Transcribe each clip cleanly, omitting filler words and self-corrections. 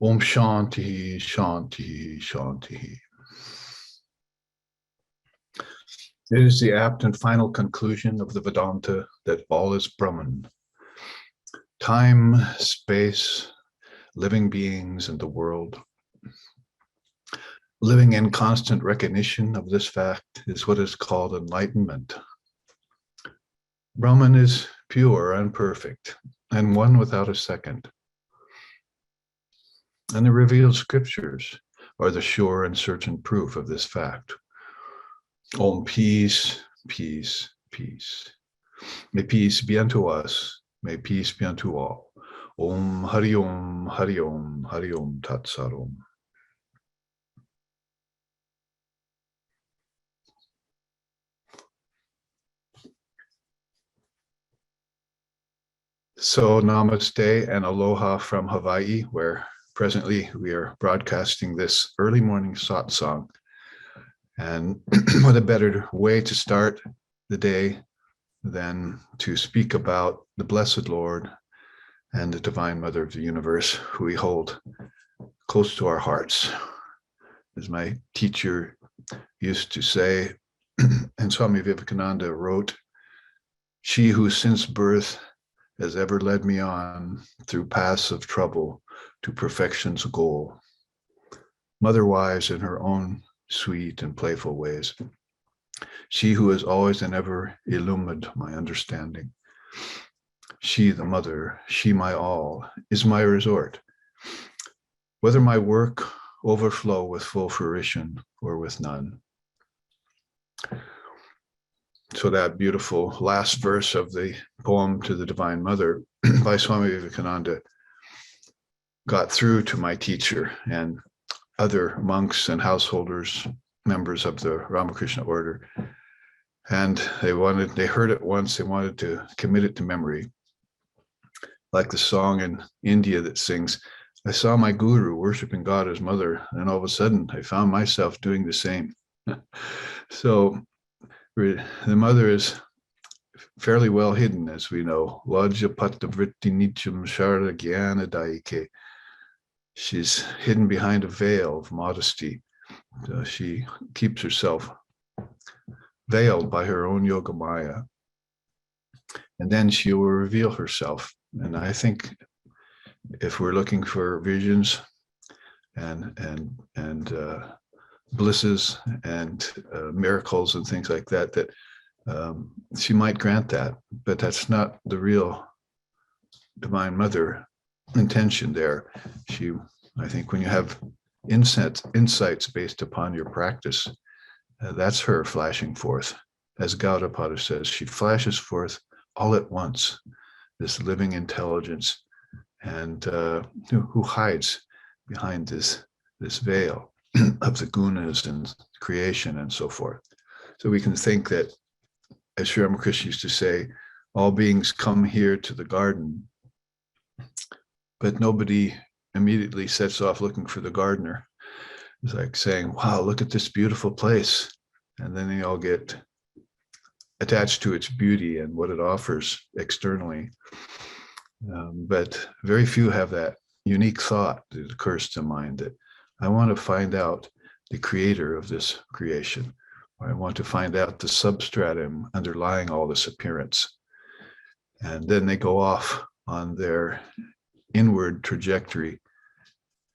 Om Shanti, Shanti, Shanti. It is the apt and final conclusion of the Vedanta that all is Brahman. Time, space, living beings, and the world. Living in constant recognition of this fact is what is called enlightenment. Brahman is pure and perfect, and one without a second. And the revealed scriptures are the sure and certain proof of this fact. Om, peace, peace, peace. May peace be unto us. May peace be unto all. Om, Hari Om, Hari Om, Hari Om, Tat Sat Om. So namaste and aloha from Hawaii, where presently we are broadcasting this early morning satsang. And what a better way to start the day than to speak about the Blessed Lord and the Divine Mother of the Universe, who we hold close to our hearts. As my teacher used to say, and Swami Vivekananda wrote, "She who since birth has ever led me on through paths of trouble to perfection's goal, mother-wise in her own sweet and playful ways. She who has always and ever illumined my understanding. She, the mother, she my all, is my resort. Whether my work overflow with full fruition or with none." So that beautiful last verse of the poem to the Divine Mother by Swami Vivekananda got through to my teacher and other monks and householders, members of the Ramakrishna order. And they heard it once, they wanted to commit it to memory. Like the song in India that sings, "I saw my guru worshiping God as mother, and all of a sudden I found myself doing the same." So the mother is fairly well hidden, as we know. Lajapata vritti nityam sharda jnana daike. She's hidden behind a veil of modesty. She keeps herself veiled by her own yoga maya. And then she will reveal herself. And I think if we're looking for visions and blisses and miracles and things like that, that she might grant that, but that's not the real Divine Mother intention there. I think when you have insights based upon your practice, that's her flashing forth. As Gaudapada says, she flashes forth all at once, this living intelligence, and who hides behind this veil of the gunas and creation and so forth. So we can think that, as Sri Ramakrishna used to say, all beings come here to the garden, but nobody immediately sets off looking for the gardener. It's like saying, wow, look at this beautiful place. And then they all get attached to its beauty and what it offers externally. But very few have that unique thought that occurs to mind that I want to find out the creator of this creation, or I want to find out the substratum underlying all this appearance. And then they go off on their inward trajectory,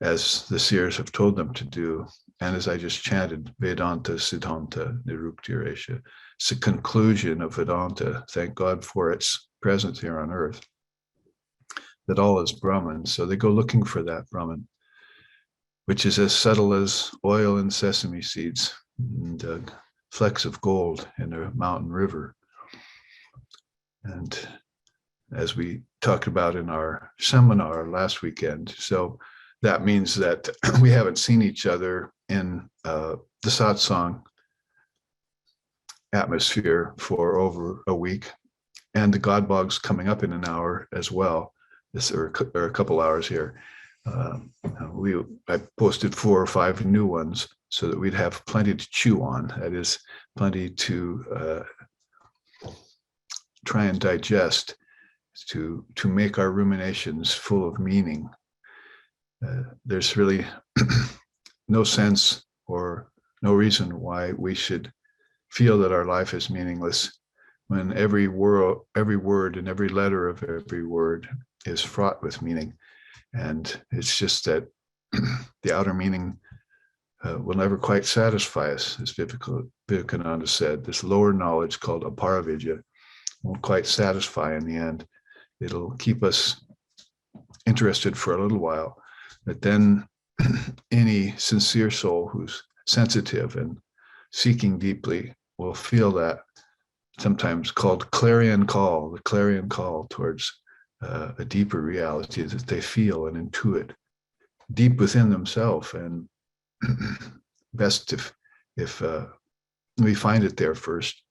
as the seers have told them to do. And as I just chanted, Vedanta Siddhanta Niruktiresha. It's the conclusion of Vedanta. Thank God for its presence here on earth, that all is Brahman. So they go looking for that Brahman, which is as subtle as oil in sesame seeds and flecks of gold in a mountain river. And as we talked about in our seminar last weekend, so that means that we haven't seen each other in the satsang atmosphere for over a week, and the God Bog's coming up in an hour as well. Or a couple hours here. I posted 4 or 5 new ones so that we'd have plenty to chew on. That is, plenty to try and digest, to make our ruminations full of meaning. there's really no sense or no reason why we should feel that our life is meaningless when every word and every letter of every word is fraught with meaning. And it's just that the outer meaning will never quite satisfy us, as Vivekananda said. This lower knowledge called aparavidya won't quite satisfy in the end. It'll keep us interested for a little while, but then any sincere soul who's sensitive and seeking deeply will feel that sometimes called the clarion call towards a deeper reality that they feel and intuit deep within themselves. And best if we find it there first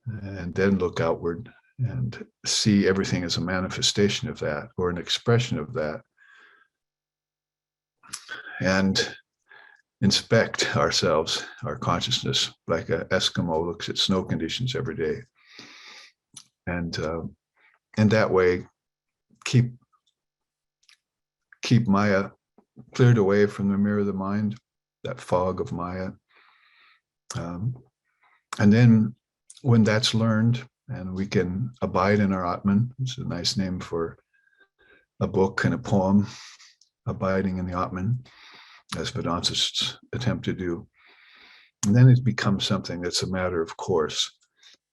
and then look outward and see everything as a manifestation of that or an expression of that, and inspect ourselves, our consciousness, like an Eskimo looks at snow conditions every day. And in that way, keep Maya cleared away from the mirror of the mind, that fog of Maya. And then when that's learned and we can abide in our Atman, it's a nice name for a book and a poem, abiding in the Atman, as Vedantists attempt to do. And then it becomes something that's a matter of course,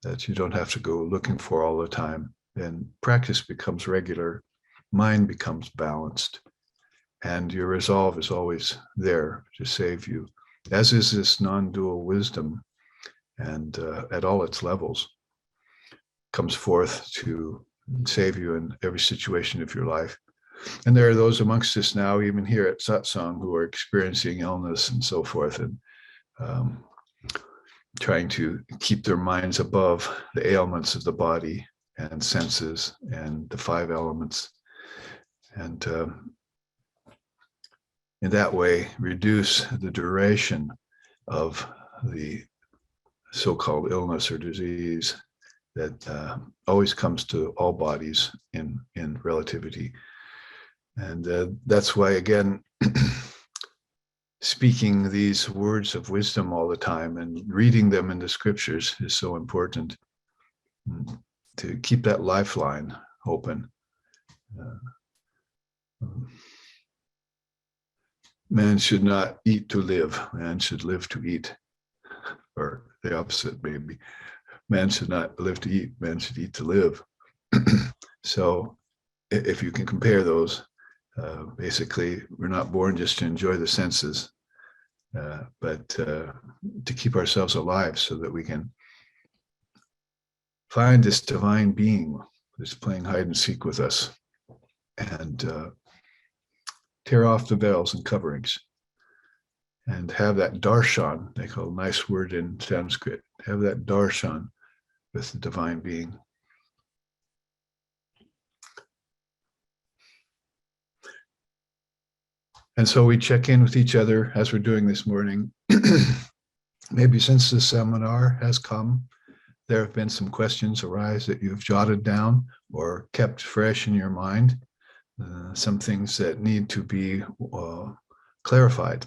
that you don't have to go looking for all the time. And practice becomes regular, mind becomes balanced, and your resolve is always there to save you, as is this non-dual wisdom, and at all its levels, comes forth to save you in every situation of your life. And there are those amongst us now, even here at Satsang, who are experiencing illness and so forth, and trying to keep their minds above the ailments of the body and senses and the 5 elements. And in that way, reduce the duration of the so-called illness or disease that always comes to all bodies in relativity. And that's why, again, speaking these words of wisdom all the time and reading them in the scriptures is so important, to keep that lifeline open. Man should not eat to live, man should live to eat. Or the opposite, maybe. Man should not live to eat, man should eat to live. So if you can compare those, basically, we're not born just to enjoy the senses, but to keep ourselves alive so that we can find this divine being that's playing hide and seek with us, and tear off the veils and coverings, and have that darshan, they call a nice word in Sanskrit, have that darshan with the divine being. And so we check in with each other as we're doing this morning. Maybe since the seminar has come, there have been some questions arise that you've jotted down or kept fresh in your mind, some things that need to be clarified.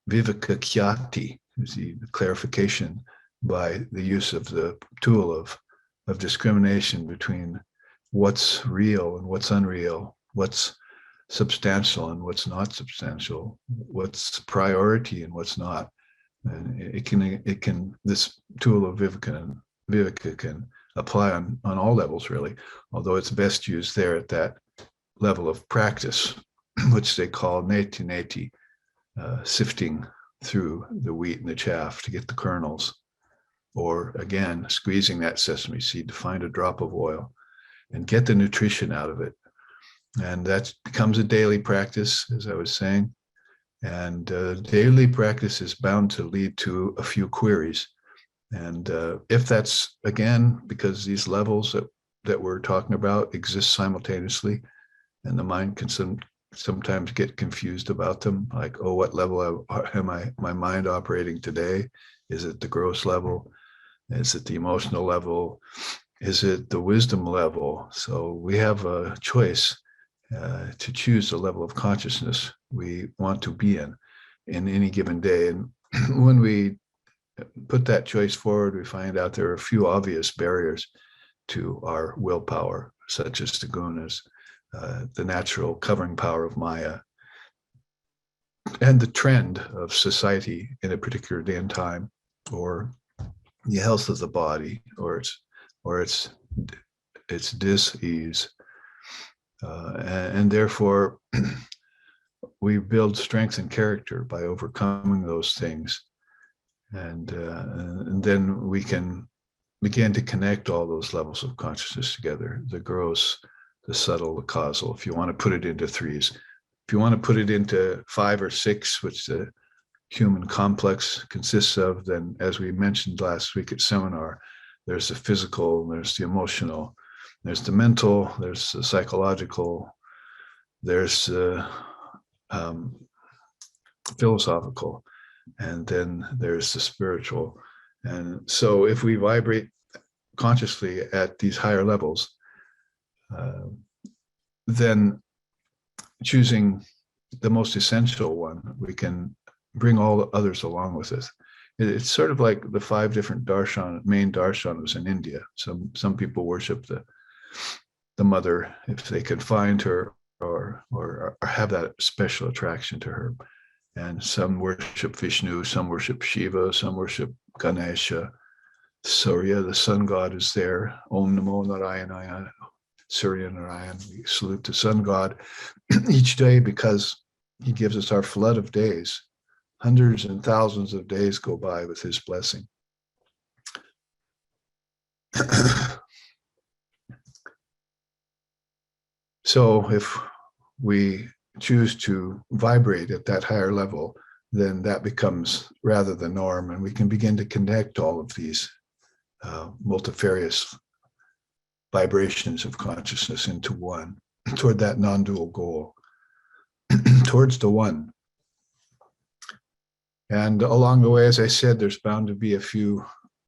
Viveka Khyati is the clarification by the use of the tool of discrimination between what's real and what's unreal, what's substantial and what's not substantial, what's priority and what's not. And it can this tool of Viveka can apply on all levels, really, although it's best used there at that level of practice, which they call neti, sifting through the wheat and the chaff to get the kernels, or again, squeezing that sesame seed to find a drop of oil and get the nutrition out of it. And that becomes a daily practice, as I was saying. And daily practice is bound to lead to a few queries. And if that's, again, because these levels that we're talking about exist simultaneously, and the mind can sometimes get confused about them, like, oh, what level am my mind operating today? Is it the gross level? Is it the emotional level? Is it the wisdom level? So we have a choice. to choose the level of consciousness we want to be in any given day. And when we put that choice forward, we find out there are a few obvious barriers to our willpower, such as the gunas, the natural covering power of Maya, and the trend of society in a particular day and time, or the health of the body, or its dis-ease. And therefore, we build strength and character by overcoming those things. And then we can begin to connect all those levels of consciousness together, the gross, the subtle, the causal, if you want to put it into threes. If you want to put it into 5 or 6, which the human complex consists of, then as we mentioned last week at seminar, there's the physical, there's the emotional, there's the mental, there's the psychological, there's the philosophical, and then there's the spiritual. And so if we vibrate consciously at these higher levels, then choosing the most essential one, we can bring all the others along with us. It's sort of like the 5 different main darshanas in India. Some people worship the mother if they can find her or have that special attraction to her. And some worship Vishnu, some worship Shiva, some worship Ganesha. Surya, the sun god, is there. Om Namo Narayana, Surya Narayan. We salute the sun god each day because he gives us our flood of days. Hundreds and thousands of days go by with his blessing. So if we choose to vibrate at that higher level, then that becomes rather the norm, and we can begin to connect all of these multifarious vibrations of consciousness into one, toward that non-dual goal, towards the one. And along the way, as I said, there's bound to be a few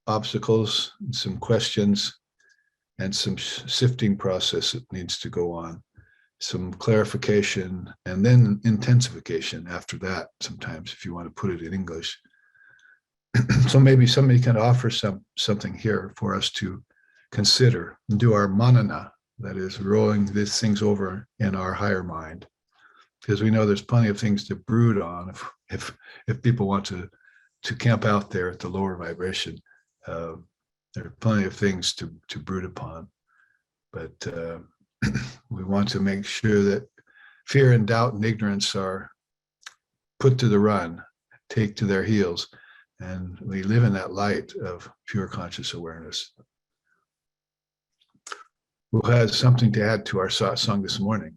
obstacles, some questions, and some sifting process that needs to go on, some clarification, and then intensification after that, sometimes, if you want to put it in English. So maybe somebody can offer something here for us to consider and do our manana, that is, rolling these things over in our higher mind, because we know there's plenty of things to brood on if people want to camp out there at the lower vibration. There are plenty of things to brood upon, but we want to make sure that fear and doubt and ignorance are put to the run, take to their heels, and we live in that light of pure conscious awareness. Who has something to add to our satsang this morning?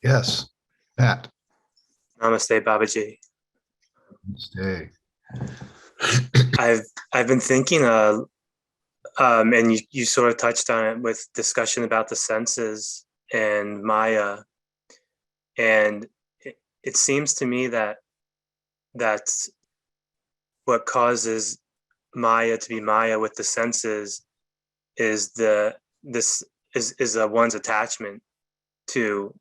Yes, Pat. Namaste, Babaji. Namaste. I've been thinking, and you sort of touched on it with discussion about the senses and Maya, and it seems to me that that's what causes Maya to be Maya with the senses is one's attachment to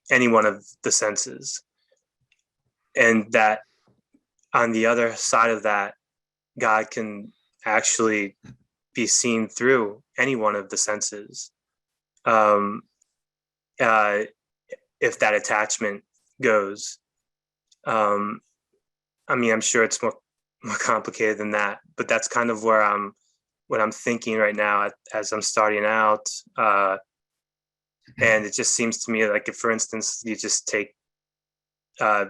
any one of the senses, and that on the other side of that, God can actually be seen through any one of the senses, if that attachment goes. I mean, I'm sure it's more complicated than that, but that's kind of what I'm thinking right now as I'm starting out. And it just seems to me like if, for instance, you just take, I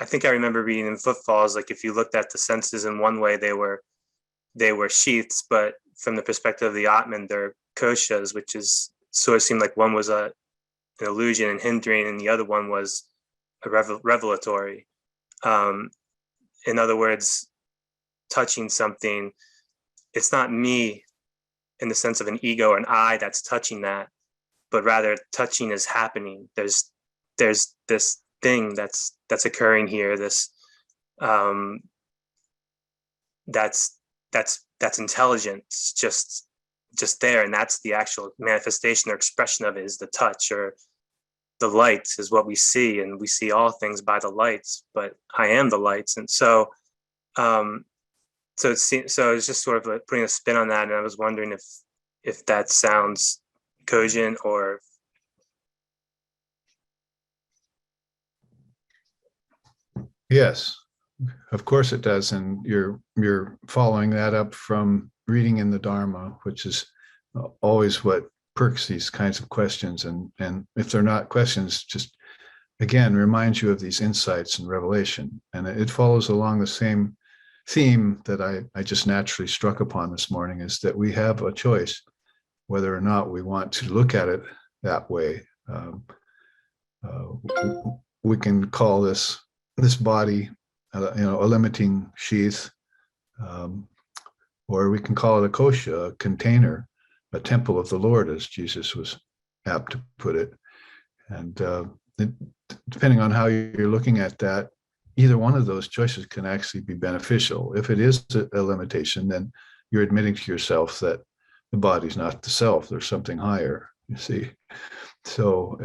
think I remember reading in Footfalls, like if you looked at the senses in one way, they were sheaths, but from the perspective of the Atman, they're koshas, which is sort of seemed like one was an illusion and hindering, and the other one was a revelatory. In other words, touching something, it's not me in the sense of an ego or an I that's touching that, but rather touching is happening. There's this thing that's occurring here. This that's intelligence just there, and that's the actual manifestation or expression of it, is the touch, or the light is what we see, and we see all things by the lights, but I am the lights. And so it's just sort of like putting a spin on that, and I was wondering if that sounds cogent or. Yes, of course it does. And you're following that up from reading in the Dharma, which is always what perks these kinds of questions. And if they're not questions, just again reminds you of these insights and revelation. And it follows along the same theme that I just naturally struck upon this morning, is that we have a choice whether or not we want to look at it that way. We can call this body, a limiting sheath, or we can call it a kosha, a container, a temple of the Lord, as Jesus was apt to put it. And depending on how you're looking at that, either one of those choices can actually be beneficial. If it is a limitation, then you're admitting to yourself that the body's not the self, there's something higher, you see. So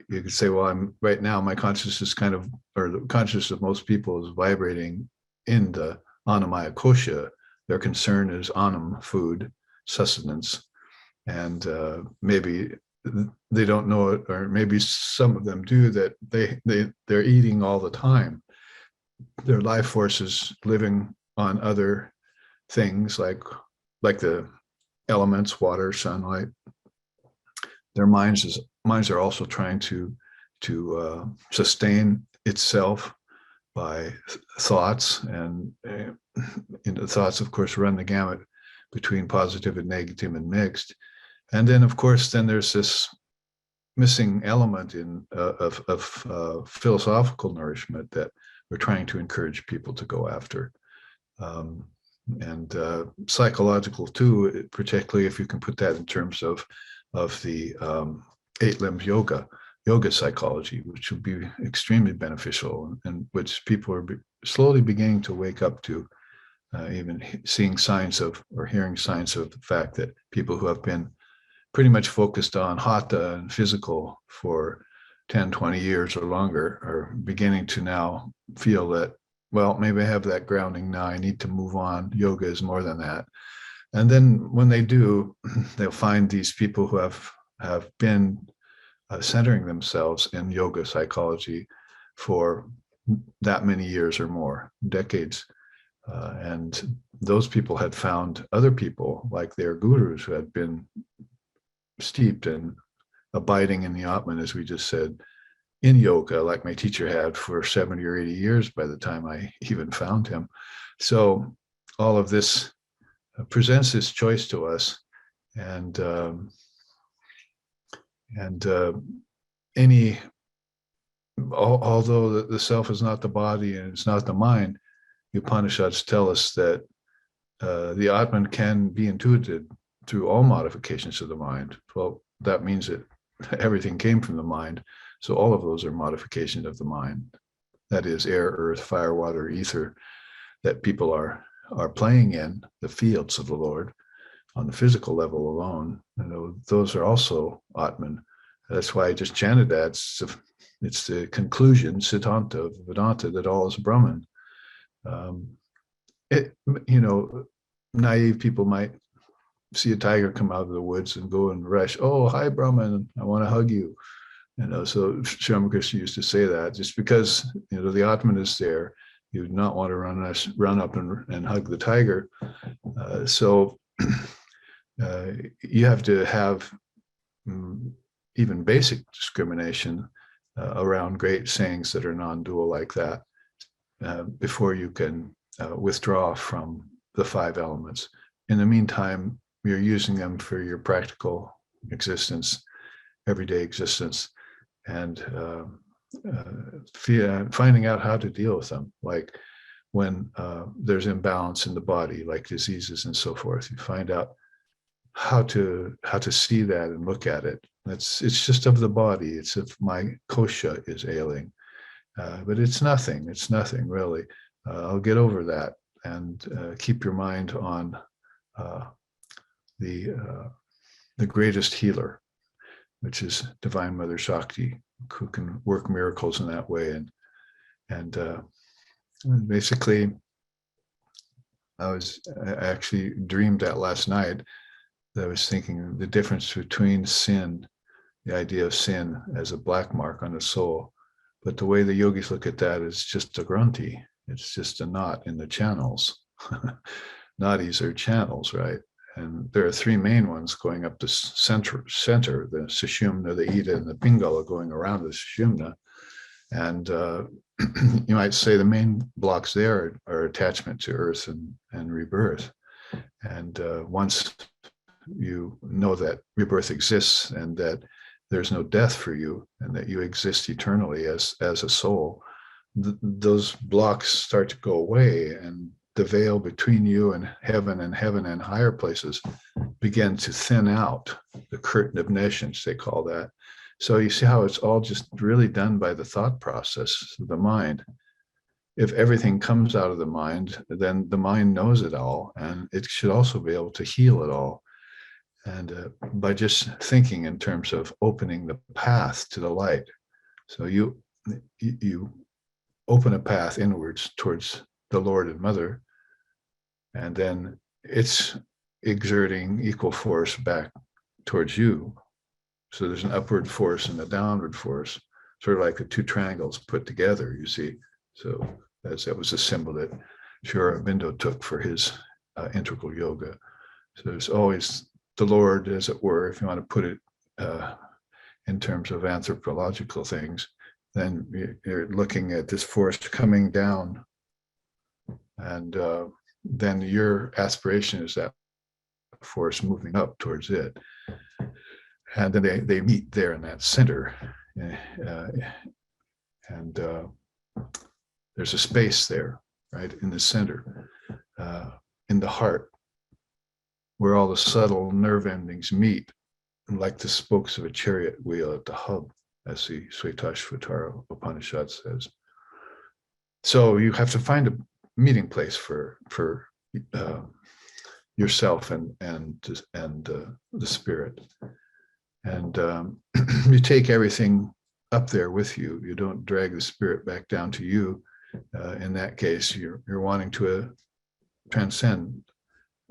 you could say, well, I'm right now, my consciousness or the consciousness of most people is vibrating in the Annamaya kosha. Their concern is Annam, food, sustenance. And maybe they don't know it, or maybe some of them do, that they're eating all the time. Their life force is living on other things like the elements, water, sunlight. Their minds are also trying to sustain itself by thoughts, and the thoughts, of course, run the gamut between positive and negative and mixed. And then, of course, there's this missing element of philosophical nourishment that we're trying to encourage people to go after. And psychological too, particularly if you can put that in terms of the 8 limbs yoga psychology, which will be extremely beneficial, and which people are slowly beginning to wake up to, even seeing signs of, or hearing signs of the fact that people who have been pretty much focused on hatha and physical for 10, 20 years or longer are beginning to now feel that, well, maybe I have that grounding now, I need to move on. Yoga is more than that. And then when they do, they'll find these people who have been centering themselves in yoga psychology for that many years or more, decades. And those people had found other people like their gurus who had been steeped in abiding in the Atman, as we just said, in yoga, like my teacher had for 70 or 80 years by the time I even found him. So all of this presents this choice to us, and although the self is not the body and it's not the mind, the Upanishads tell us that the Atman can be intuited through all modifications of the mind. Well, that means that everything came from the mind. So all of those are modifications of the mind. That is air, earth, fire, water, ether, that people are playing in the fields of the Lord on the physical level alone. Those are also Atman. That's why I just chanted that. It's the conclusion, Siddhanta of Vedanta, that all is Brahman. Naive people might see a tiger come out of the woods and go and rush, oh, hi, Brahman, I want to hug you. So Sri Ramakrishna used to say that, just because the Atman is there, you would not want to run up and hug the tiger. So you have to have even basic discrimination around great sayings that are non-dual like that before you can withdraw from the 5 elements. In the meantime, you're using them for your practical existence, everyday existence, and finding out how to deal with them. Like when there's imbalance in the body, like diseases and so forth, you find out how to see that and look at it. It's just of the body. It's if my kosha is ailing, but it's nothing. It's nothing really. I'll get over that, and keep your mind on the greatest healer, which is Divine Mother Shakti, who can work miracles in that way. And basically, I actually dreamed that last night. That I was thinking the difference between sin, the idea of sin as a black mark on the soul, but the way the yogis look at that is just a granthi. It's just a knot in the channels. Nadis are channels, right? And there are three main ones going up the center, the sushumna, the ida, and the pingala going around the sushumna. And you might say the main blocks there are attachment to earth and rebirth. And once you know that rebirth exists and that there's no death for you and that you exist eternally as a soul, those blocks start to go away, and the veil between you and heaven and higher places begin to thin out. The curtain of nescience, they call that. So you see how it's all just really done by the thought process of the mind. If everything comes out of the mind, then the mind knows it all, and it should also be able to heal it all. And by just thinking in terms of opening the path to the light. So you open a path inwards towards the Lord and Mother, and then it's exerting equal force back towards you. So there's an upward force and a downward force, sort of like the two triangles put together, you see. So that was a symbol that Sri Aurobindo took for his integral yoga. So there's always the Lord, as it were, if you want to put it in terms of anthropological things, then you're looking at this force coming down, and then your aspiration is that force moving up towards it. And then they meet there in that center. And there's a space there, right, in the center, in the heart, where all the subtle nerve endings meet, like the spokes of a chariot wheel at the hub, as the Shvetashvatara Upanishad says. So you have to find a meeting place for yourself and the spirit. And you take everything up there with you. You don't drag the spirit back down to you. In that case, you're wanting to transcend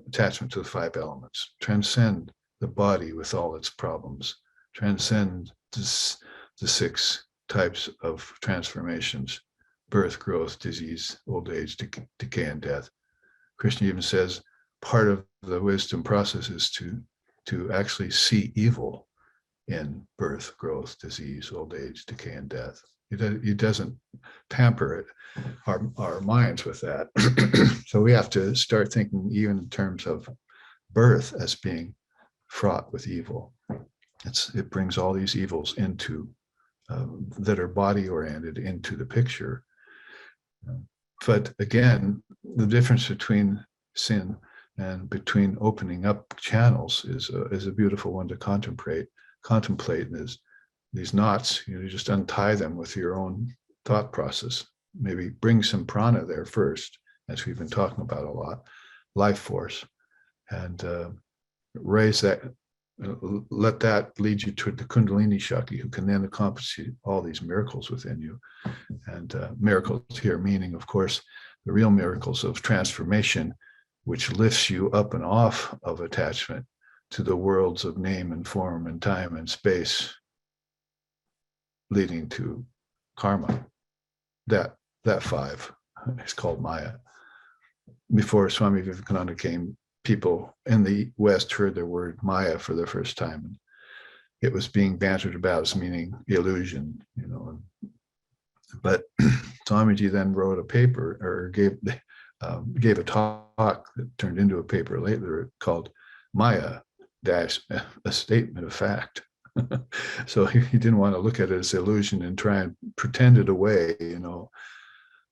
attachment to the five elements, transcend the body with all its problems, transcend the six types of transformations: birth, growth, disease, old age, decay, and death. Krishna even says part of the wisdom process is to actually see evil in birth, growth, disease, old age, decay, and death. He doesn't pamper it, our minds with that. So we have to start thinking even in terms of birth as being fraught with evil. It brings all these evils into that are body oriented into the picture. But again, the difference between sin and between opening up channels is a beautiful one to contemplate. Is these knots, you just untie them with your own thought process. Maybe bring some prana there first, as we've been talking about a lot, life force, and raise that, let that lead you to the Kundalini Shakti, who can then accomplish all these miracles within you. And miracles here meaning, of course, the real miracles of transformation, which lifts you up and off of attachment to the worlds of name and form and time and space, leading to karma. That five is called Maya. Before Swami Vivekananda came, people in the West heard the word Maya for the first time. It was being bantered about as meaning illusion, But Swamiji then wrote a paper, or gave a talk that turned into a paper later called Maya dash a statement of fact. So he didn't want to look at it as illusion and try and pretend it away,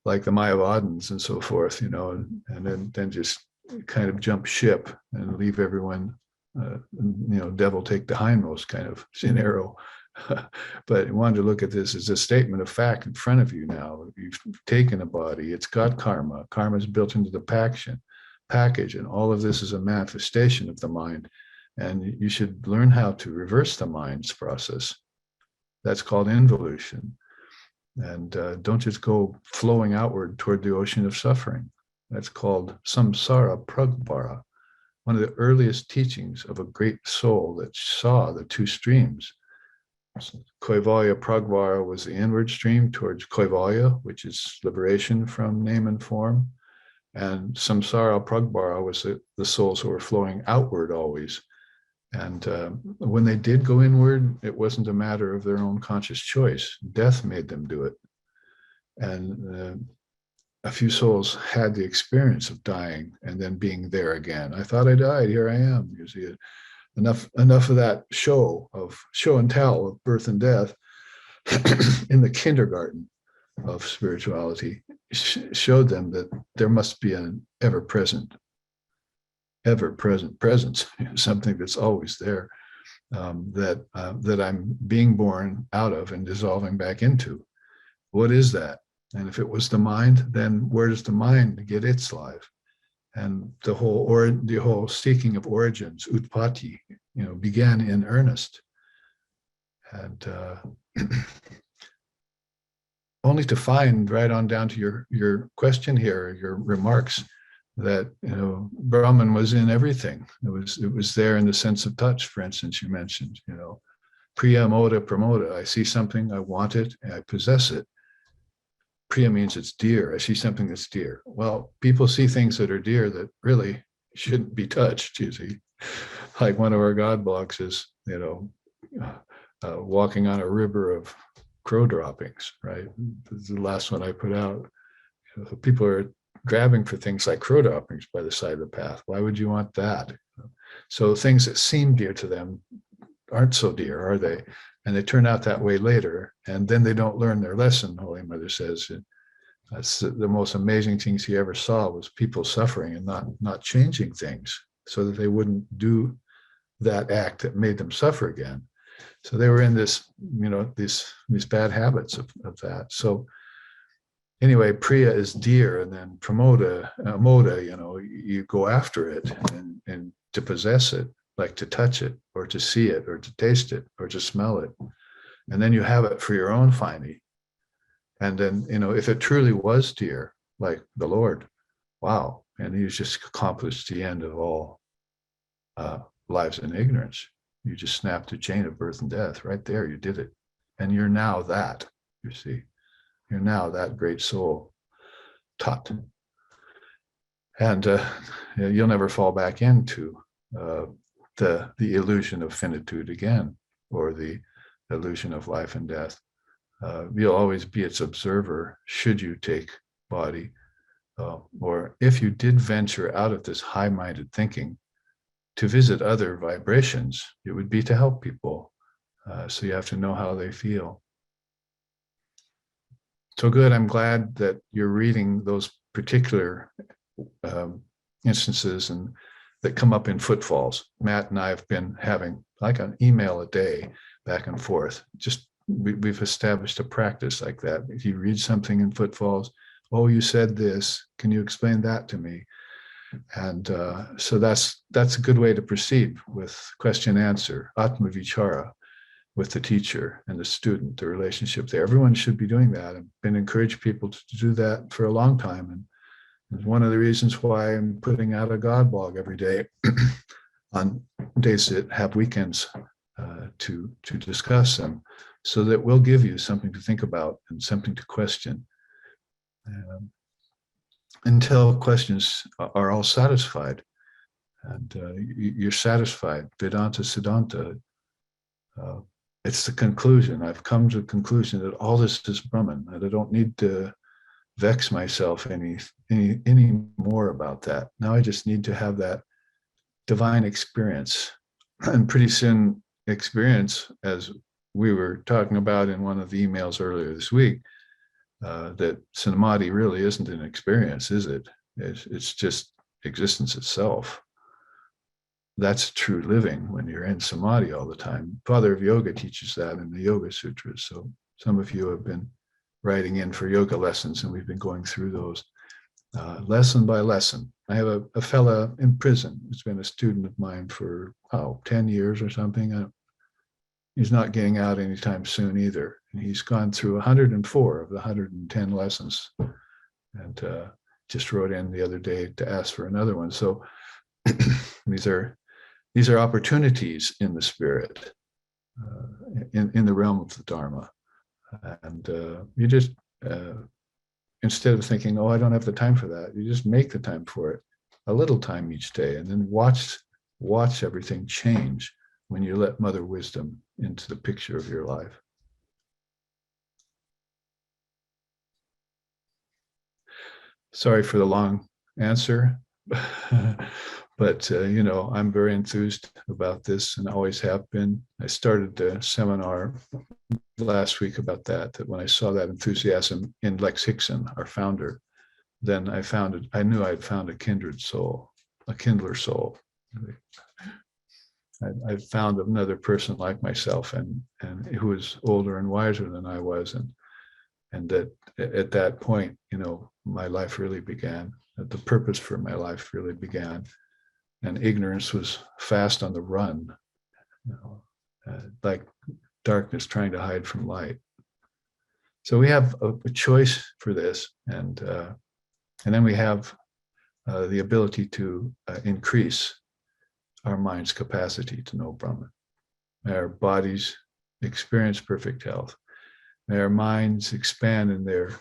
like the Mayavadins and so forth, and then just kind of jump ship and leave everyone devil take the hindmost kind of scenario. But I wanted to look at this as a statement of fact in front of you now. You've taken a body, it's got karma. Karma is built into the package, and all of this is a manifestation of the mind. And you should learn how to reverse the mind's process. That's called involution. And don't just go flowing outward toward the ocean of suffering. That's called samsara pragbara, one of the earliest teachings of a great soul that saw the two streams. Kaivalya pragbara was the inward stream towards Kaivalya, which is liberation from name and form. And samsara pragbara was the souls who were flowing outward always. And when they did go inward, it wasn't a matter of their own conscious choice. Death made them do it. And a few souls had the experience of dying and then being there again. I thought I died, here I am. You see, enough of that show and tell of birth and death in the kindergarten of spirituality showed them that there must be an ever-present presence, something that's always there, that I'm being born out of and dissolving back into. What is that? And if it was the mind, then where does the mind get its life? And the whole seeking of origins, utpatti, began in earnest. And only to find, right on down to your question here, your remarks, that Brahman was in everything. It was there in the sense of touch, for instance. You mentioned, priya moda pramoda. I see something, I want it, and I possess it. Priya means it's dear. I see something that's dear. Well, people see things that are dear that really shouldn't be touched. You see, like one of our God blogs is, walking on a river of crow droppings. Right, this is the last one I put out. People are grabbing for things like crow droppings by the side of the path. Why would you want that? So things that seem dear to them aren't so dear, are they? And they turn out that way later, and then they don't learn their lesson, Holy Mother says. That's the most amazing things he ever saw, was people suffering and not changing things so that they wouldn't do that act that made them suffer again. So they were in this, these bad habits of that. So anyway, priya is dear, and then pramoda, moda, you go after it and to possess it, like to touch it or to see it or to taste it or to smell it. And then you have it for your own finding. And then, if it truly was dear, like the Lord, wow. And he's just accomplished the end of all lives in ignorance. You just snapped the chain of birth and death right there. You did it. And you're now that, you see. You're now that great soul, Tat. And you'll never fall back into the illusion of finitude again, or the illusion of life and death. You'll always be its observer, should you take body, or if you did venture out of this high-minded thinking to visit other vibrations, it would be to help people. So you have to know how they feel. So good. I'm glad that you're reading those particular instances and that come up in footfalls. Matt and I have been having like an email a day back and forth. Just we've established a practice like that. If you read something in footfalls, oh, you said this, can you explain that to me? And so that's a good way to proceed with question answer, Atma Vichara, with the teacher and the student, the relationship there. Everyone should be doing that. I've been encouraging people to do that for a long time. And it's one of the reasons why I'm putting out a God blog every day on days that have weekends to discuss them, so that we'll give you something to think about and something to question. Until questions are all satisfied, and you're satisfied, Vedanta Siddhanta, it's the conclusion. I've come to the conclusion that all this is Brahman, and I don't need to vex myself any more about that. Now I just need to have that divine experience, and pretty soon experience, as we were talking about in one of the emails earlier this week, that samadhi really isn't an experience, is it? It's just existence itself. that's true living when you're in samadhi all the time. Father of Yoga teaches that in the Yoga Sutras. So some of you have been writing in for yoga lessons, and we've been going through those lesson by lesson. I have a fella in prison who's been a student of mine for 10 years or something. He's not getting out anytime soon either. And he's gone through 104 of the 110 lessons, and just wrote in the other day to ask for another one. So these are opportunities in the spirit, in the realm of the Dharma. And you just, instead of thinking, oh, I don't have the time for that, you just make the time for it, a little time each day, and then watch everything change when you let Mother Wisdom into the picture of your life. Sorry for the long answer, but I'm very enthused about this and always have been. I started a seminar last week about that when I saw that enthusiasm in Lex Hickson, our founder, then I knew I'd found a kindred soul, a kindler soul. I found another person like myself and who was older and wiser than I was. And that at that point, my life really began, that the purpose for my life really began. And ignorance was fast on the run, like darkness trying to hide from light. So we have a choice for this. And then we have the ability to increase our mind's capacity to know Brahman. May our bodies experience perfect health. May our minds expand in their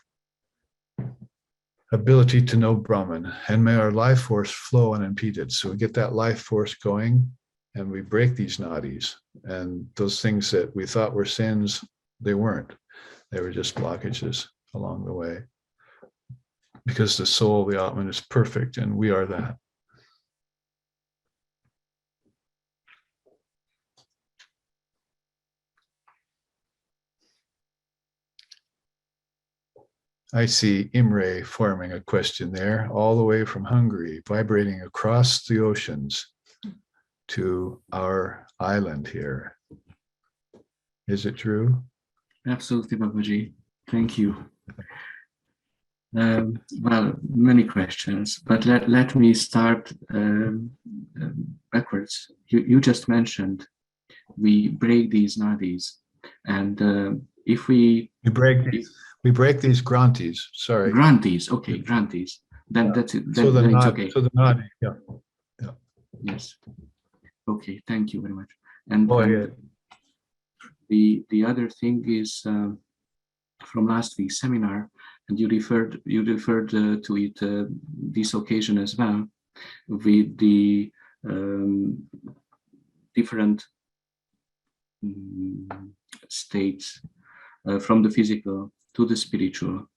ability to know Brahman, and may our life force flow unimpeded. So we get that life force going, and we break these nadis. And those things that we thought were sins, they weren't. They were just blockages along the way. Because the soul, the Atman, is perfect, and we are that. I see Imre forming a question there, all the way from Hungary, vibrating across the oceans to our island here. Is it true? Absolutely, Babaji. Thank you. Well, many questions, but let me start backwards. You just mentioned we break these nadis, and if we break these granthis. Sorry, granthis. Okay, granthis. Then that's it. So then it's nod, okay. so the nadi, yeah. Yes. Okay. Thank you very much. And yeah. The other thing is from last week's seminar, and you referred to it this occasion as well, with the different states from the physical to the spiritual,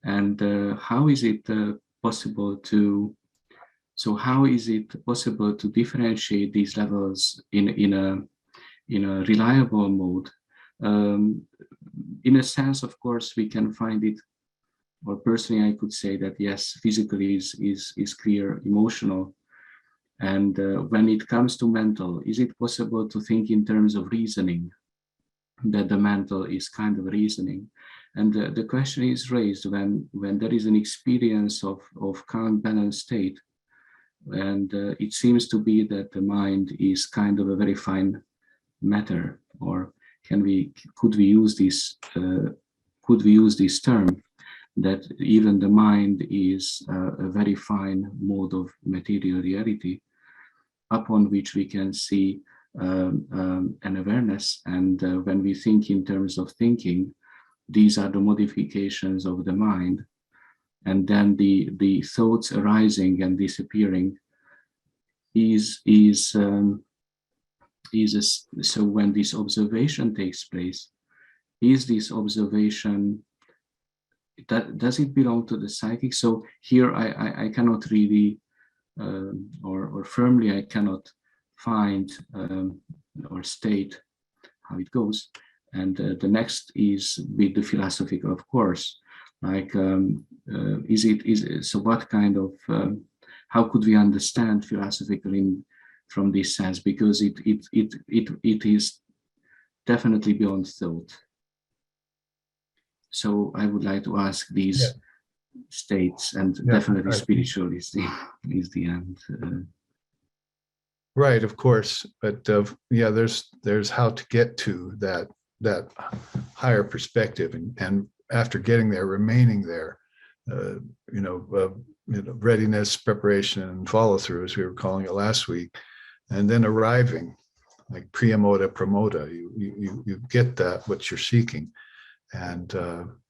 and how is it possible to differentiate these levels in a reliable mode? In a sense, of course, we can find it, or personally, I could say that yes, physically is clear, emotional, and when it comes to mental, is it possible to think in terms of reasoning? That the mental is kind of reasoning, and the question is raised when there is an experience of calm, balanced state, and it seems to be that the mind is kind of a very fine matter, or could we use this term that even the mind is a very fine mode of material reality upon which we can see an awareness, and when we think in terms of thinking, these are the modifications of the mind, and then the thoughts arising and disappearing so when this observation takes place, is this observation, does it belong to the psychic? So here I cannot really or firmly I cannot find or state how it goes. And the next is with the philosophical, of course, like so what kind of how could we understand philosophical from this sense, because it is definitely beyond thought. So I would like to ask these states, and definitely spiritual is the end. Right, of course, but yeah, there's how to get to that higher perspective, and after getting there, remaining there, readiness, preparation, and follow through, as we were calling it last week, and then arriving, like priyamoda pramoda. You get that what you're seeking, and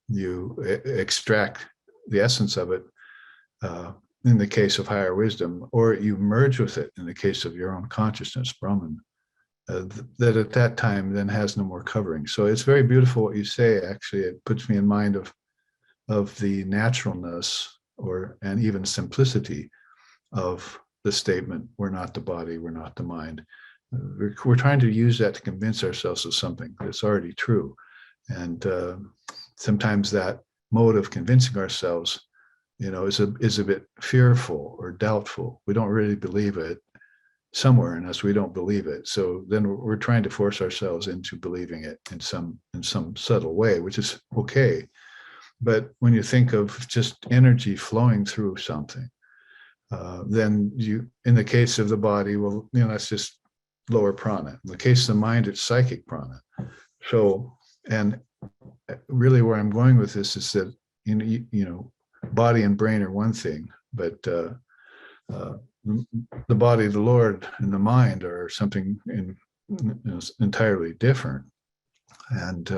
you extract the essence of it. In the case of higher wisdom, or you merge with it in the case of your own consciousness, Brahman, that at that time then has no more covering. So it's very beautiful what you say. Actually, it puts me in mind of the naturalness and even simplicity of the statement, we're not the body, we're not the mind. We're trying to use that to convince ourselves of something that's already true. And sometimes that mode of convincing ourselves is a bit fearful or doubtful. We don't really believe it somewhere in us. We don't believe it. So then we're trying to force ourselves into believing it in some subtle way, which is okay. But when you think of just energy flowing through something, then in the case of the body, well, that's just lower prana. In the case of the mind, it's psychic prana. So, and really where I'm going with this is that, body and brain are one thing, but the body, the Lord, and the mind are something entirely different. And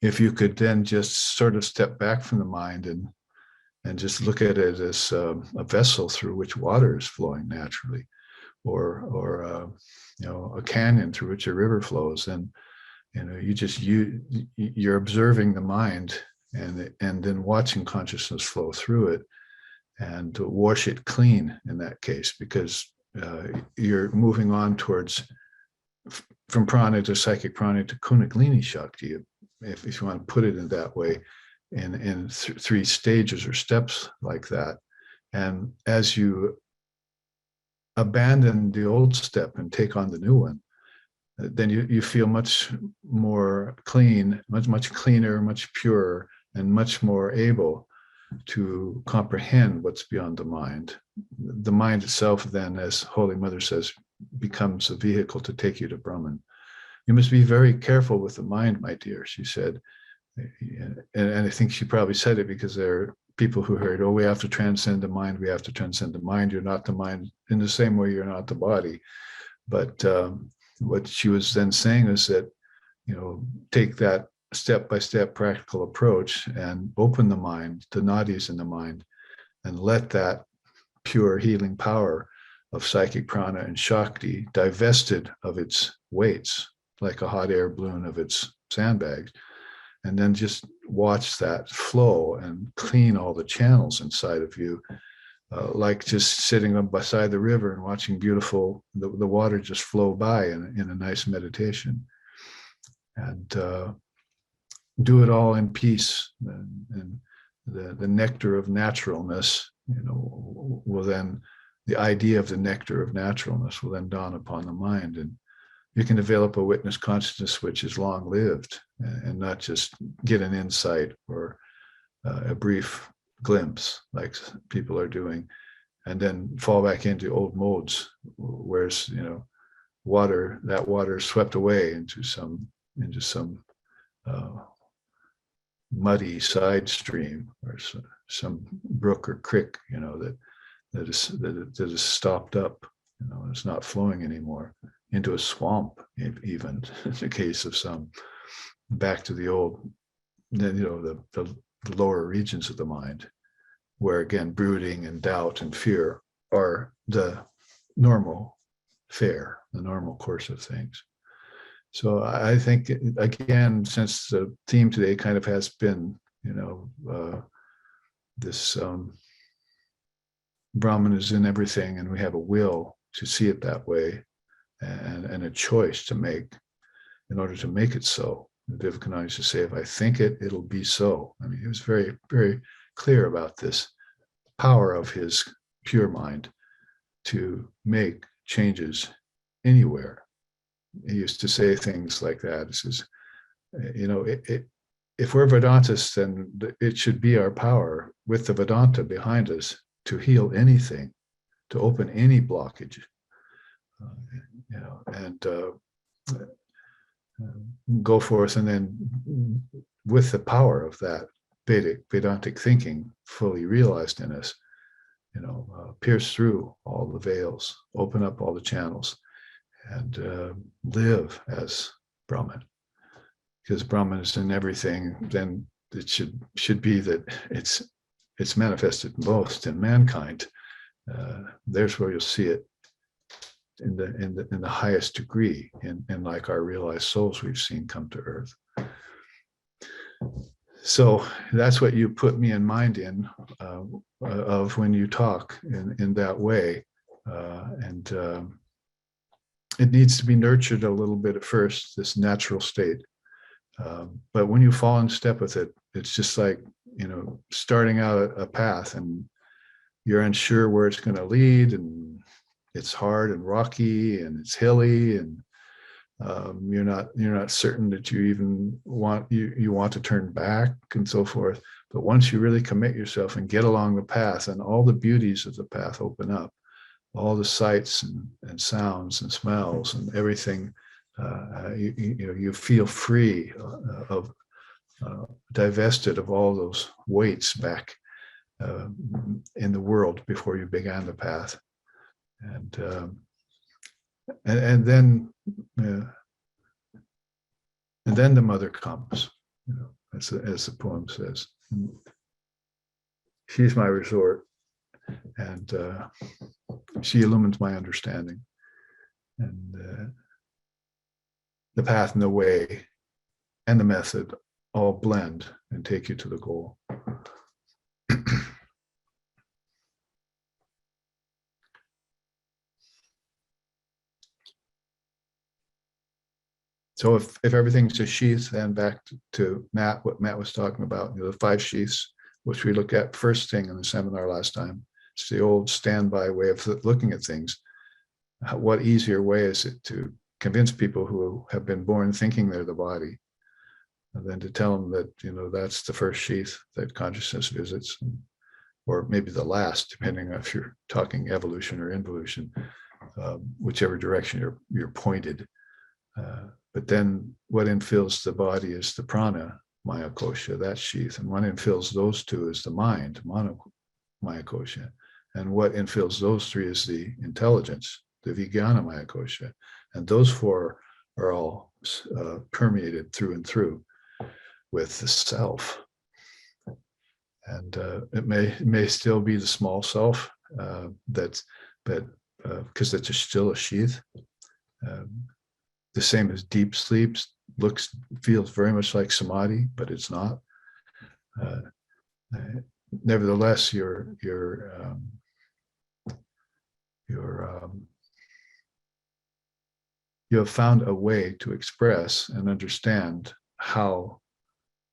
if you could then just sort of step back from the mind and just look at it as a vessel through which water is flowing naturally, or a canyon through which a river flows, and you're observing the mind and then watching consciousness flow through it and wash it clean in that case, because you're moving on towards from prana to psychic prana to kundalini Shakti, if you want to put it in that way, in three stages or steps like that. And as you abandon the old step and take on the new one, then you feel much more clean, much cleaner, much purer, and much more able to comprehend what's beyond the mind. The mind itself then, as Holy Mother says, becomes a vehicle to take you to Brahman. You must be very careful with the mind, my dear, she said. And I think she probably said it because there are people who heard, we have to transcend the mind, we have to transcend the mind. You're not the mind in the same way you're not the body. But what she was then saying is that, take that step-by-step practical approach and open the mind, the nadis in the mind, and let that pure healing power of psychic prana and Shakti, divested of its weights, like a hot air balloon of its sandbags, and then just watch that flow and clean all the channels inside of you, like just sitting up beside the river and watching the water just flow by in a nice meditation. And do it all in peace, and the nectar of naturalness, will then, the idea of the nectar of naturalness will then dawn upon the mind, and you can develop a witness consciousness which is long-lived, and not just get an insight or a brief glimpse like people are doing, and then fall back into old modes, whereas water is swept away into some muddy side stream, or some brook or creek, that is stopped up, it's not flowing anymore, into a swamp, even in the case of some, back to the old, the lower regions of the mind, where again brooding and doubt and fear are the normal fare, the normal course of things. So I think, again, since the theme today kind of has been, this Brahman is in everything, and we have a will to see it that way, and a choice to make in order to make it so. Vivekananda used to say, if I think it, it'll be so. I mean, he was very, very clear about this power of his pure mind to make changes anywhere. He used to say things like that. He says, if we're Vedantists, then it should be our power with the Vedanta behind us to heal anything, to open any blockage, and go forth, and then with the power of that Vedantic thinking fully realized in us, pierce through all the veils, open up all the channels, and live as Brahman. Because Brahman is in everything, then it should be that it's manifested most in mankind. There's where you'll see it in the highest degree, in like our realized souls we've seen come to earth. So that's what you put me in mind of when you talk in that way, and it needs to be nurtured a little bit at first, this natural state. But when you fall in step with it, it's just like, starting out a path and you're unsure where it's going to lead, and it's hard and rocky and it's hilly, and you're not certain that you even want to turn back and so forth. But once you really commit yourself and get along the path, and all the beauties of the path open up, all the sights and sounds and smells and everything, you feel free of divested of all those weights back in the world before you began the path, and then the mother comes, as the poem says. She's my resort, and she illumines my understanding, and the path and the way and the method all blend and take you to the goal. So if everything's a sheath, then back to Matt, what Matt was talking about, the 5 sheaths, which we looked at first thing in the seminar last time. It's the old standby way of looking at things. What easier way is it to convince people who have been born thinking they're the body, and then to tell them that, that's the first sheath that consciousness visits, or maybe the last, depending on if you're talking evolution or involution, whichever direction you're pointed. But then what infills the body is the prana, maya kosha, that sheath. And what infills those two is the mind, maya kosha. And what infills those 3 is the intelligence, the vijnana maya kosha. And those 4 are all permeated through and through with the self. And it may still be the small self, because it's still a sheath. The same as deep sleep feels very much like samadhi, but it's not. Nevertheless, you have found a way to express and understand how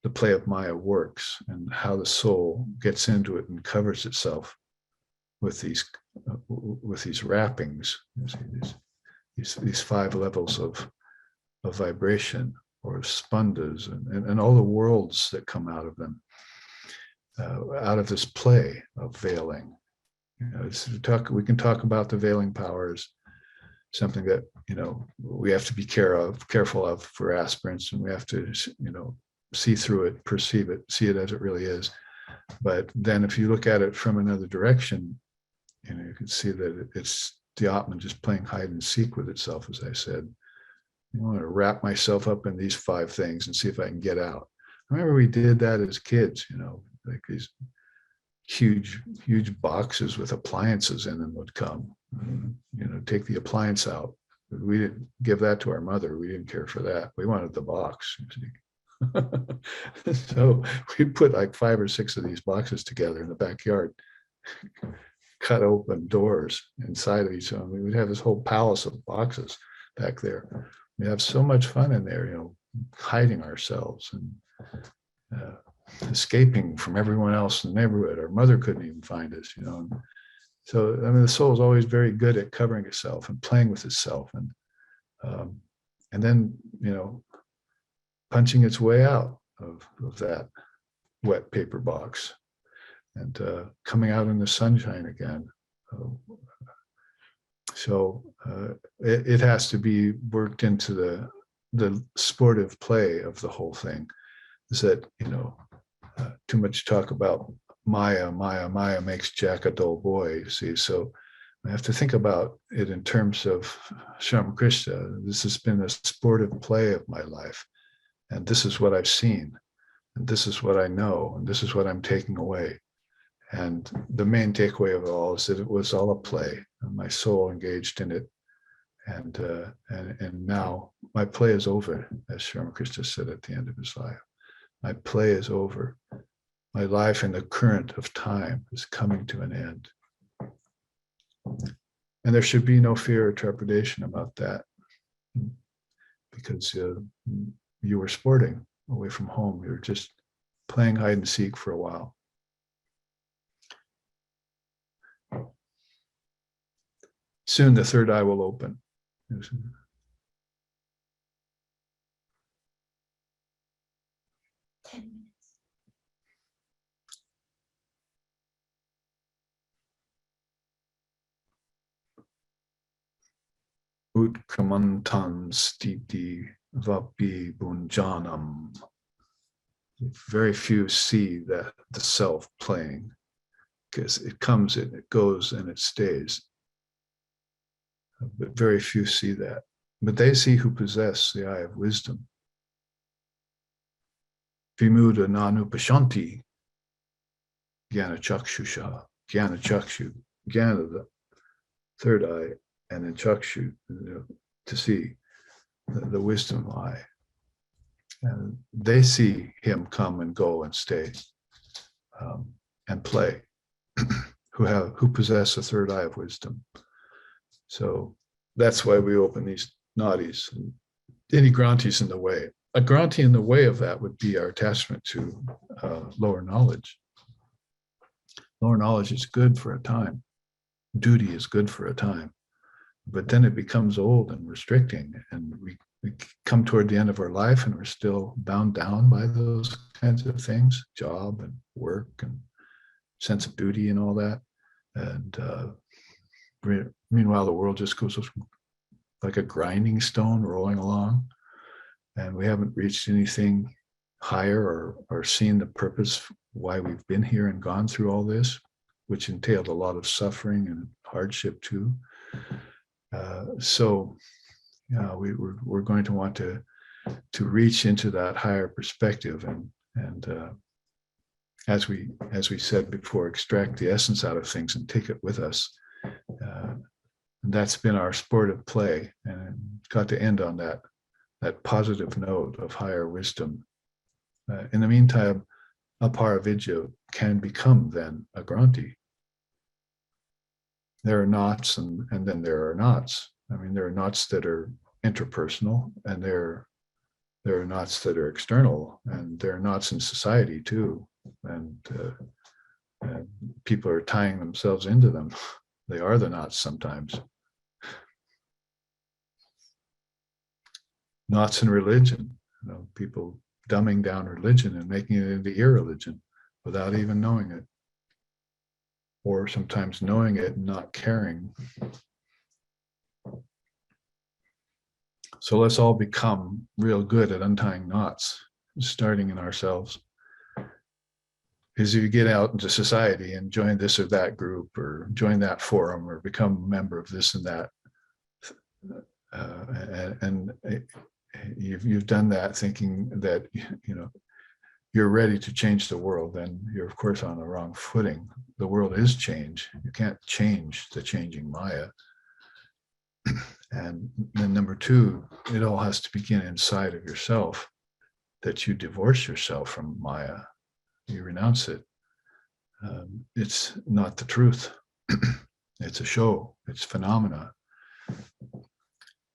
the play of Maya works, and how the soul gets into it and covers itself with these wrappings. These 5 levels of vibration, or spandas, and all the worlds that come out of them, out of this play of veiling. We can talk about the veiling powers, something that we have to be careful of for aspirants, and we have to see through it, perceive it, see it as it really is. But then if you look at it from another direction, you can see that it's the Atman just playing hide and seek with itself, as I said. I want to wrap myself up in these 5 things and see if I can get out. I remember we did that as kids, like these huge boxes with appliances in them would come. Take the appliance out. We didn't give that to our mother. We didn't care for that. We wanted the box. So we put like 5 or 6 of these boxes together in the backyard, cut open doors inside of each one. We would have this whole palace of boxes back there. We have so much fun in there, hiding ourselves and escaping from everyone else in the neighborhood. Our mother couldn't even find us, So, I mean, the soul is always very good at covering itself and playing with itself, and then, punching its way out of that wet paper box and coming out in the sunshine again. So it has to be worked into the sportive play of the whole thing. Is that, too much talk about Maya makes Jack a dull boy, you see. So I have to think about it in terms of Sri Krishna. This has been a sportive play of my life. And this is what I've seen. And this is what I know. And this is what I'm taking away. And the main takeaway of it all is that it was all a play. And my soul engaged in it. And now my play is over, as Sri Krishna said at the end of his life. My play is over. My life in the current of time is coming to an end. And there should be no fear or trepidation about that, because you were sporting away from home. You were just playing hide and seek for a while. Soon the third eye will open. Utkramantan stiti vapi bunjanam. Very few see that the self playing, because it comes and it goes and it stays. But very few see that. But they see who possess the eye of wisdom. Vimuda nanupashanti jnana chakshusha. Jnana chakshu. Jnana, the third eye, and then chakshu, to see the wisdom eye. And they see him come and go and stay and play, who possess a third eye of wisdom. So that's why we open these nadis. Any granthis in the way. A granthi in the way of that would be our attachment to lower knowledge. Lower knowledge is good for a time. Duty is good for a time. But then it becomes old and restricting, and we come toward the end of our life and we're still bound down by those kinds of things, job and work and sense of duty and all that. And meanwhile, the world just goes like a grinding stone rolling along, and we haven't reached anything higher or seen the purpose why we've been here and gone through all this, which entailed a lot of suffering and hardship too. So we're going to want to reach into that higher perspective and as we said before, extract the essence out of things and take it with us. And that's been our sportive play, and it's got to end on that positive note of higher wisdom. In the meantime, aparavidya can become then a granthi. There are knots and then there are knots. I mean, there are knots that are interpersonal, and there are knots that are external, and there are knots in society too. And people are tying themselves into them. They are the knots sometimes. Knots in religion, people dumbing down religion and making it into irreligion without even knowing it. Or sometimes knowing it and not caring. So let's all become real good at untying knots, starting in ourselves. Because if you get out into society and join this or that group, or join that forum, or become a member of this and that, and you've done that thinking that you're ready to change the world, then you're of course on the wrong footing. The world is change. You can't change the changing Maya. And then number two, it all has to begin inside of yourself, that you divorce yourself from Maya. You renounce it. It's not the truth. It's a show. It's phenomena.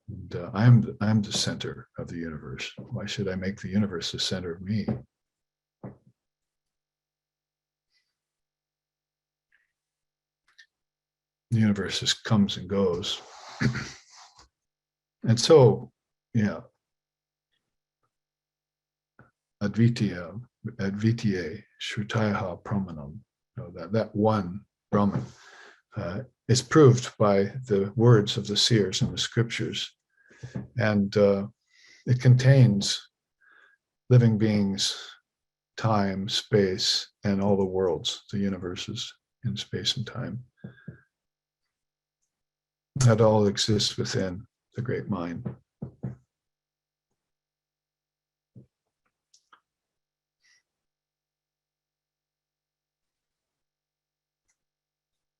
And I'm the center of the universe. Why should I make the universe the center of me? the universe just comes and goes. And so, yeah, Advitiya, Shrutayaha Pramanam, that one Brahman is proved by the words of the seers in the scriptures. And it contains living beings, time, space, and all the worlds, the universes in space and time. That all exists within the great mind.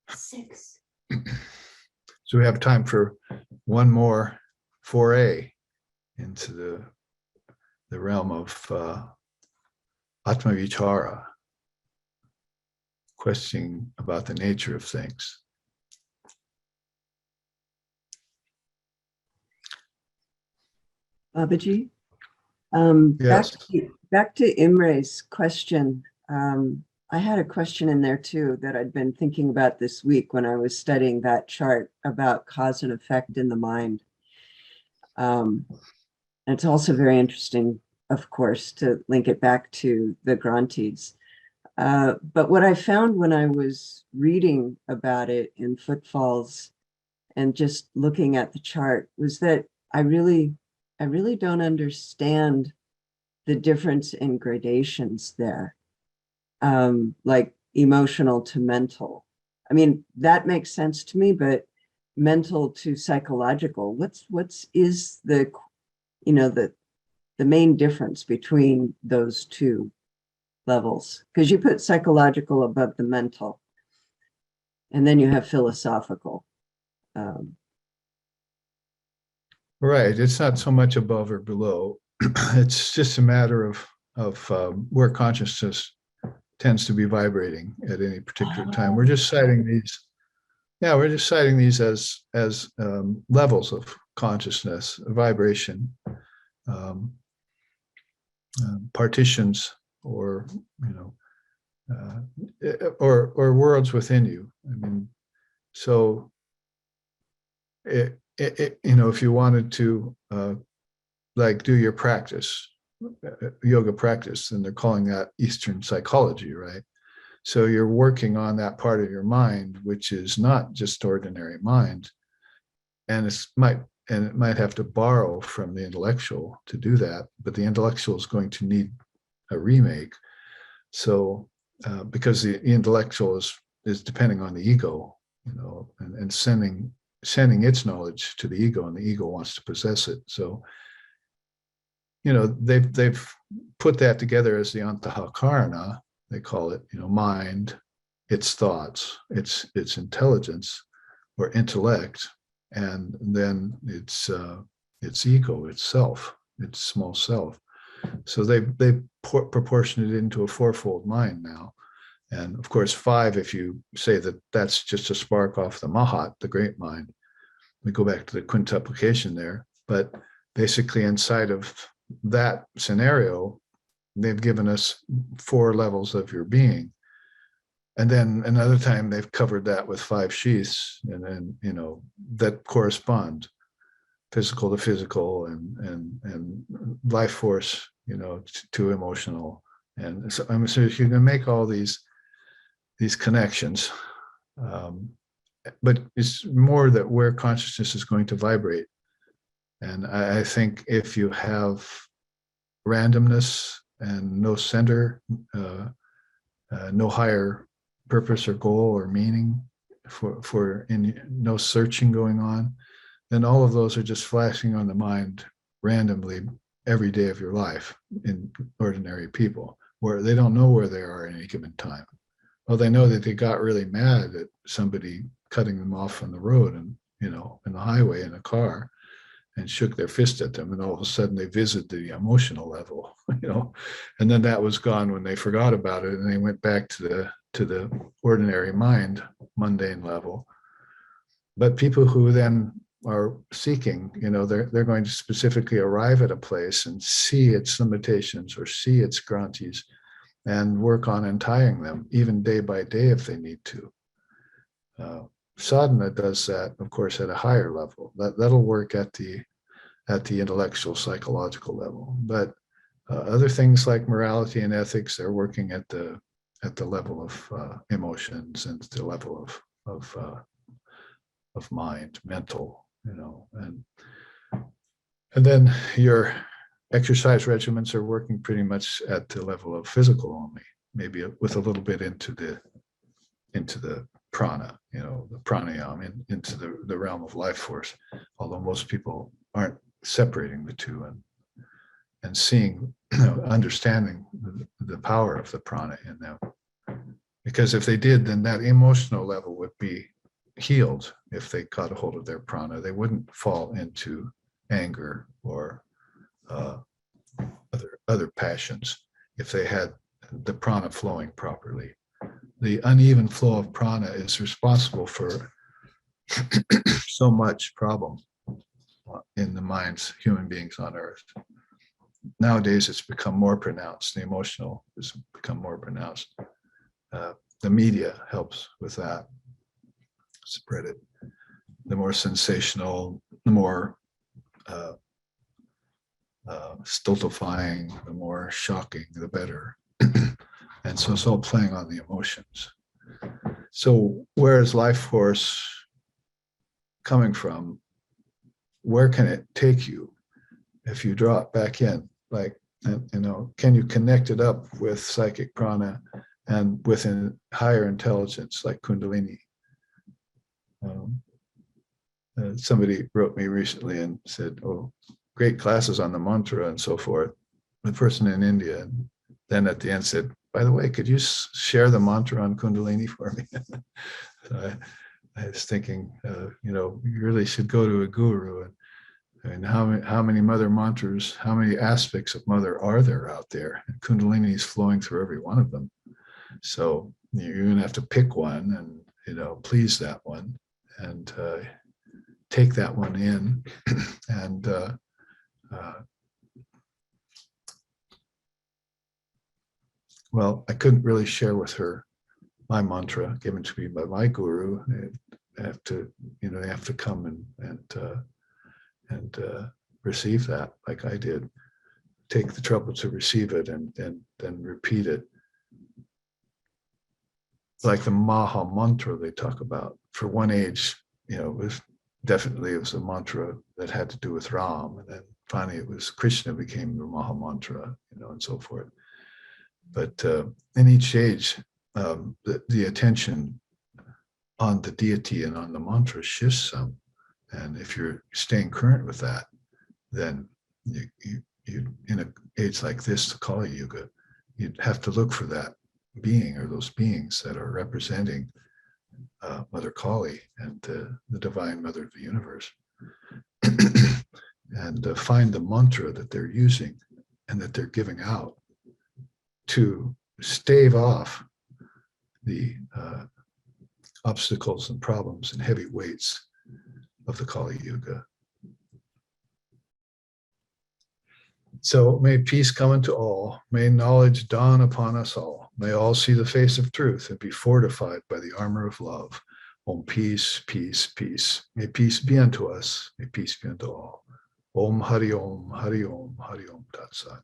Six. So we have time for one more foray into the realm of Atma Vichara, questioning about the nature of things. Babaji, Yes. back to Imre's question. I had a question in there too that I'd been thinking about this week when I was studying that chart about cause and effect in the mind. And it's also very interesting, of course, to link it back to the granthis. But what I found when I was reading about it in Footfalls and just looking at the chart was that I really don't understand the difference in gradations there, like emotional to mental. I mean, that makes sense to me, but mental to psychological, what's is the, you know, the main difference between those two levels? Because you put psychological above the mental, and then you have philosophical. Right. It's not so much above or below. It's just a matter of where consciousness tends to be vibrating at any particular time. We're just citing these. Yeah, we're just citing these as levels of consciousness, vibration, partitions, or or worlds within you. I mean, so if you wanted to like do your practice, yoga practice, and they're calling that Eastern psychology, right? So you're working on that part of your mind, which is not just ordinary mind, and it might have to borrow from the intellectual to do that, but the intellectual is going to need a remake. So because the intellectual is depending on the ego, and sending its knowledge to the ego, and the ego wants to possess it. So they've put that together as the antahakarana, they call it, mind, its thoughts, its intelligence or intellect, and then its ego, itself, its small self. So they proportion it into a fourfold mind now. And of course, 5, if you say that that's just a spark off the Mahat, the great mind, we go back to the quintuplication there. But basically inside of that scenario, they've given us 4 levels of your being. And then another time they've covered that with 5 sheaths, and then, that correspond, physical to physical, and life force, to emotional. And so if you can make all these connections, but it's more that where consciousness is going to vibrate. And I think if you have randomness and no center, no higher purpose or goal or meaning, for no searching going on, then all of those are just flashing on the mind randomly every day of your life in ordinary people, where they don't know where they are at any given time. Well, they know that they got really mad at somebody cutting them off on the road and, in the highway in a car, and shook their fist at them. And all of a sudden they visited the emotional level, and then that was gone when they forgot about it. And they went back to the ordinary mind, mundane level. But people who then are seeking, they're going to specifically arrive at a place and see its limitations or see its granthis, and work on untying them, even day by day if they need to. sadhana does that, of course, at a higher level. That'll work at the intellectual, psychological level. But other things like morality and ethics, they're working at the level of emotions and the level of mind, mental, and then your exercise regimens are working pretty much at the level of physical only, maybe with a little bit into the prana, the pranayama, into the realm of life force, although most people aren't separating the two and seeing, understanding the power of the prana in them. Because if they did, then that emotional level would be healed. If they got a hold of their prana, they wouldn't fall into anger or other passions if they had the prana flowing properly. The uneven flow of prana is responsible for so much problem in the minds, human beings on earth. Nowadays, it's become more pronounced. The emotional has become more pronounced. The media helps with that, spread it. The more sensational, the more stultifying, the more shocking, the better. And so it's all playing on the emotions. So where's life force coming from? Where can it take you if you draw it back in? Like, can you connect it up with psychic prana and with a higher intelligence like Kundalini? Somebody wrote me recently and said, "Oh, great classes on the mantra and so forth." The person in India, and then at the end said, "By the way, could you share the mantra on Kundalini for me?" So I was thinking, you really should go to a guru. And how many mother mantras, how many aspects of mother are there out there? And Kundalini is flowing through every one of them. So you're going to have to pick one and, please that one and take that one in. And well, I couldn't really share with her my mantra given to me by my guru. They have to come and receive that like I did. Take the trouble to receive it and then repeat it. Like the Maha Mantra they talk about. For one age, it was a mantra that had to do with Ram, and then finally it was Krishna became the Maha Mantra, and so forth. But in each age, the attention on the deity and on the mantra shifts some. And if you're staying current with that, then you in an age like this, the Kali Yuga, you'd have to look for that being or those beings that are representing Mother Kali and the Divine Mother of the universe, and find the mantra that they're using and that they're giving out to stave off the obstacles and problems and heavy weights of the Kali Yuga. So may peace come unto all. May knowledge dawn upon us all. May all see the face of truth and be fortified by the armor of love. Om peace, peace, peace. May peace be unto us. May peace be unto all. Om Hari Om, Hari Om, Hari Om Tat Sat.